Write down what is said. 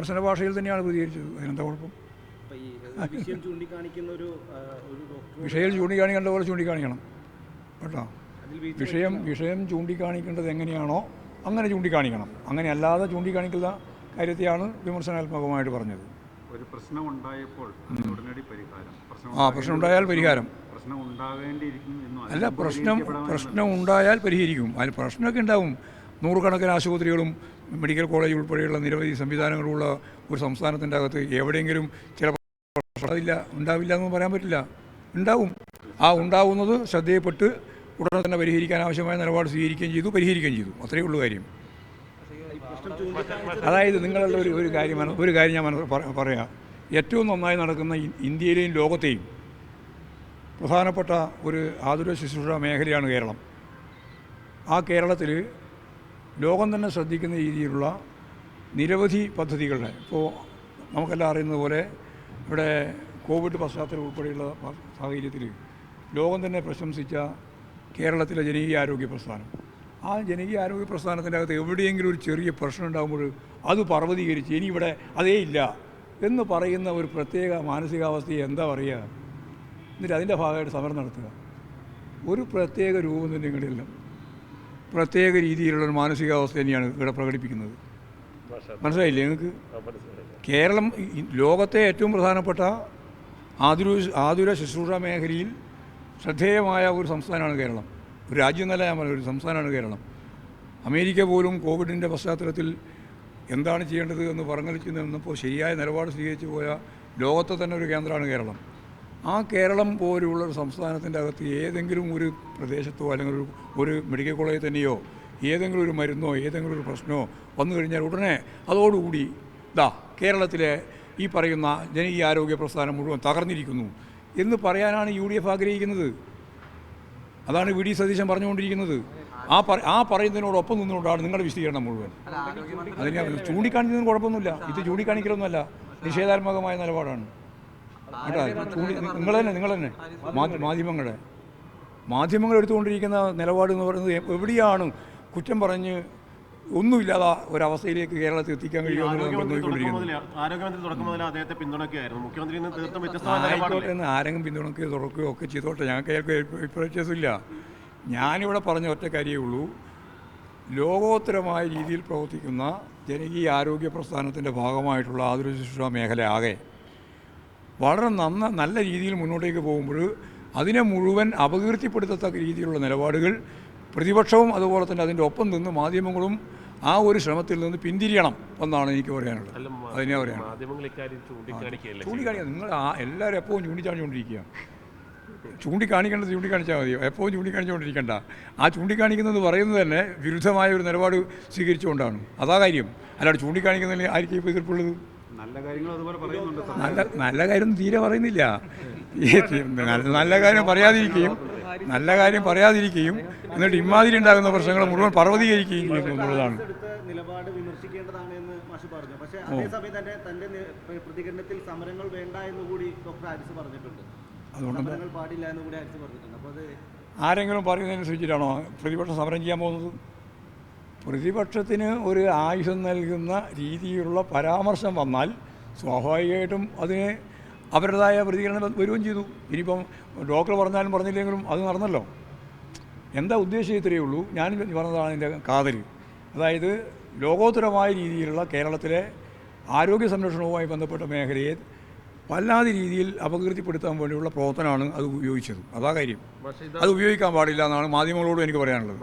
വിമർശന ഭാഷയിൽ തന്നെയാണ് പ്രതികരിച്ചത്. അതിനെന്താ കുഴപ്പം? വിഷയം ചൂണ്ടിക്കാണിക്കേണ്ട പോലെ ചൂണ്ടിക്കാണിക്കണം കേട്ടോ. വിഷയം ചൂണ്ടിക്കാണിക്കേണ്ടത് എങ്ങനെയാണോ അങ്ങനെ ചൂണ്ടിക്കാണിക്കണം. അങ്ങനെ അല്ലാതെ ചൂണ്ടിക്കാണിക്കുന്ന കാര്യത്തെയാണ് വിമർശനാത്മകമായിട്ട് പറഞ്ഞത്. ഒരു പ്രശ്നം ഉണ്ടായപ്പോൾ ഉടനടി പരിഹാരം, പ്രശ്നം ഉണ്ടായാൽ പരിഹാരം അല്ല, പ്രശ്നം ഉണ്ടായാൽ പരിഹരിക്കും. അതിൽ പ്രശ്നമൊക്കെ ഉണ്ടാവും. നൂറുകണക്കിന് ആശുപത്രികളും മെഡിക്കൽ കോളേജ് ഉൾപ്പെടെയുള്ള നിരവധി സംവിധാനങ്ങളുള്ള ഒരു സംസ്ഥാനത്തിൻ്റെ അകത്ത് എവിടെയെങ്കിലും ചില പ്രശ്നമില്ല ഉണ്ടാവില്ല എന്ന് പറയാൻ പറ്റില്ല. ഉണ്ടാവും. ഉണ്ടാവുന്നത് ശ്രദ്ധയിൽപ്പെട്ട് ഉടനെ തന്നെ പരിഹരിക്കാൻ ആവശ്യമായ നിലപാട് സ്വീകരിക്കുകയും ചെയ്തു, പരിഹരിക്കുകയും ചെയ്തു. അത്രയേ ഉള്ളൂ കാര്യം. അതായത് നിങ്ങളുടെ ഒരു കാര്യം ഞാൻ പറയാം. ഏറ്റവും നന്നായി നടക്കുന്ന ഇന്ത്യയിലെയും ലോകത്തെയും പ്രധാനപ്പെട്ട ഒരു ആതുര ശുശ്രൂഷ മേഖലയാണ് കേരളം. ആ കേരളത്തിൽ ലോകം തന്നെ ശ്രദ്ധിക്കുന്ന രീതിയിലുള്ള നിരവധി പദ്ധതികളുടെ, ഇപ്പോൾ നമുക്കെല്ലാം അറിയുന്നത് പോലെ ഇവിടെ കോവിഡ് പശ്ചാത്തലം ഉൾപ്പെടെയുള്ള സാഹചര്യത്തിൽ ലോകം തന്നെ പ്രശംസിച്ച കേരളത്തിലെ ജനകീയ ആരോഗ്യ പ്രസ്ഥാനം, ആ ജനകീയ ആരോഗ്യ പ്രസ്ഥാനത്തിൻ്റെ അകത്ത് എവിടെയെങ്കിലും ഒരു ചെറിയ പ്രശ്നം ഉണ്ടാകുമ്പോൾ അത് പർവ്വതീകരിച്ച് ഇനി ഇവിടെ അതേ ഇല്ല എന്ന് പറയുന്ന ഒരു പ്രത്യേക മാനസികാവസ്ഥയെ എന്താ പറയുക? എന്നിട്ട് അതിൻ്റെ ഭാഗമായിട്ട് സമരം നടത്തുക. ഒരു പ്രത്യേക രൂപം തന്നെ ഇങ്ങനെയല്ല, പ്രത്യേക രീതിയിലുള്ളൊരു മാനസികാവസ്ഥ തന്നെയാണ് ഇവിടെ പ്രകടിപ്പിക്കുന്നത്. മനസ്സിലായില്ലേ നിങ്ങൾക്ക്? കേരളം ലോകത്തെ ഏറ്റവും പ്രധാനപ്പെട്ട ആതുര ശുശ്രൂഷ മേഖലയിൽ ശ്രദ്ധേയമായ ഒരു സംസ്ഥാനമാണ് കേരളം. ഒരു രാജ്യം എന്നല്ല ഞാൻ പറയുന്നത്, ഒരു സംസ്ഥാനമാണ് കേരളം. അമേരിക്ക പോലും കോവിഡിൻ്റെ പശ്ചാത്തലത്തിൽ എന്താണ് ചെയ്യേണ്ടത് എന്ന് പറഞ്ഞിച്ച് നിന്നപ്പോൾ ശരിയായ നിലപാട് സ്വീകരിച്ചു പോയ ലോകത്തെ തന്നെ ഒരു കേന്ദ്രമാണ് കേരളം. ആ കേരളം പോലുള്ള ഒരു സംസ്ഥാനത്തിൻ്റെ അകത്ത് ഏതെങ്കിലും ഒരു പ്രദേശത്തോ അല്ലെങ്കിൽ ഒരു മെഡിക്കൽ കോളേജിൽ തന്നെയോ ഏതെങ്കിലും ഒരു മരുന്നോ ഏതെങ്കിലും ഒരു പ്രശ്നമോ വന്നു കഴിഞ്ഞാൽ ഉടനെ അതോടുകൂടി കേരളത്തിലെ ഈ പറയുന്ന ജനകീയ ആരോഗ്യ പ്രസ്ഥാനം മുഴുവൻ തകർന്നിരിക്കുന്നു എന്ന് പറയാനാണ് UDF ആഗ്രഹിക്കുന്നത്. അതാണ് വി ഡി സതീശൻ പറഞ്ഞുകൊണ്ടിരിക്കുന്നത്. ആ പറയുന്നതിനോടൊപ്പം നിന്നുകൊണ്ടാണ് നിങ്ങളുടെ വിശദീകരണം മുഴുവൻ. അതിനെ ചൂണ്ടിക്കാണിക്കുന്നതിന് കുഴപ്പമൊന്നുമില്ല. ഇത് ചൂണ്ടിക്കാണിക്കലൊന്നുമല്ല, നിഷേധാത്മകമായ നിലപാടാണ് കേട്ടോ. നിങ്ങൾ തന്നെ മാധ്യമങ്ങൾ എടുത്തുകൊണ്ടിരിക്കുന്ന നിലപാട് എന്ന് പറയുന്നത് എവിടെയാണ് കുറ്റം പറഞ്ഞ് ഒന്നുമില്ലാതെ ഒരവസ്ഥയിലേക്ക് കേരളത്തിൽ എത്തിക്കാൻ കഴിയുമെന്ന് ആരെങ്കിലും പിന്തുണക്കുകയോ തുറക്കുകയോ ഒക്കെ ചെയ്തോട്ടെ, ഞങ്ങൾക്ക് വ്യത്യാസമില്ല. ഞാനിവിടെ പറഞ്ഞ ഒറ്റ കാര്യമേ ഉള്ളൂ. ലോകോത്തരമായ രീതിയിൽ പ്രവർത്തിക്കുന്ന ജനകീയ ആരോഗ്യ പ്രസ്ഥാനത്തിൻ്റെ ഭാഗമായിട്ടുള്ള ആതുര ശുശ്രൂഷ മേഖല ആകെ വളരെ നല്ല രീതിയിൽ മുന്നോട്ടേക്ക് പോകുമ്പോൾ അതിനെ മുഴുവൻ അപകീർത്തിപ്പെടുത്തത്തക്ക രീതിയിലുള്ള നിലപാടുകൾ പ്രതിപക്ഷവും അതുപോലെ തന്നെ അതിൻ്റെ ഒപ്പം നിന്ന് മാധ്യമങ്ങളും ആ ഒരു ശ്രമത്തിൽ നിന്ന് പിന്തിരിയണം എന്നാണ് എനിക്ക് പറയാനുള്ളത്. അതിനെ ചൂണ്ടിക്കാണിക്കുക. നിങ്ങൾ എല്ലാവരും എപ്പോഴും ചൂണ്ടിക്കാണിച്ചുകൊണ്ടിരിക്കുക. ചൂണ്ടിക്കാണിച്ചാൽ മതി, എപ്പോഴും ചൂണ്ടിക്കാണിച്ചുകൊണ്ടിരിക്കേണ്ട. ആ ചൂണ്ടിക്കാണിക്കുന്നത് പറയുന്നത് തന്നെ വിരുദ്ധമായ ഒരു നിലപാട് സ്വീകരിച്ചുകൊണ്ടാണ്. അതാ കാര്യം. അല്ലാണ്ട് ചൂണ്ടിക്കാണിക്കുന്നതിൽ ആയിരിക്കും ഇപ്പോൾ എതിർപ്പുള്ളത്? നല്ല കാര്യം തീരെ പറയുന്നില്ല. നല്ല കാര്യം പറയാതിരിക്കുകയും എന്നിട്ട് ഇമാതിരി ഉണ്ടാകുന്ന പ്രശ്നങ്ങൾ മുഴുവൻ പർവ്വതീകരിക്കുകയും ചെയ്യുന്നു എന്നുള്ളതാണ്. അതുകൊണ്ട് ആരെങ്കിലും പറയുന്നതിനനുസരിച്ചിട്ടാണോ പ്രതിപക്ഷം സമരം ചെയ്യാൻ പോകുന്നത്? പ്രതിപക്ഷത്തിന് ഒരു ആയുധം നൽകുന്ന രീതിയിലുള്ള പരാമർശം വന്നാൽ സ്വാഭാവികമായിട്ടും അതിന് അവരുടേതായ പ്രതികരണം വരികയും ചെയ്തു. ഇനിയിപ്പം ഡോക്ടർ പറഞ്ഞാലും പറഞ്ഞില്ലെങ്കിലും അത് നടന്നല്ലോ. എന്താ ഉദ്ദേശം ഇത്രയേ ഉള്ളൂ. ഞാൻ പറഞ്ഞതാണ് എൻ്റെ കാതൽ. അതായത് ലോകോത്തരമായ രീതിയിലുള്ള കേരളത്തിലെ ആരോഗ്യ സംരക്ഷണവുമായി ബന്ധപ്പെട്ട മേഖലയെ വല്ലാതെ രീതിയിൽ അപകീർത്തിപ്പെടുത്താൻ വേണ്ടിയുള്ള പ്രവർത്തനമാണ് അത് ഉപയോഗിച്ചത്. അതാ കാര്യം. അത് ഉപയോഗിക്കാൻ പാടില്ല എന്നാണ് മാധ്യമങ്ങളോട് എനിക്ക് പറയാനുള്ളത്.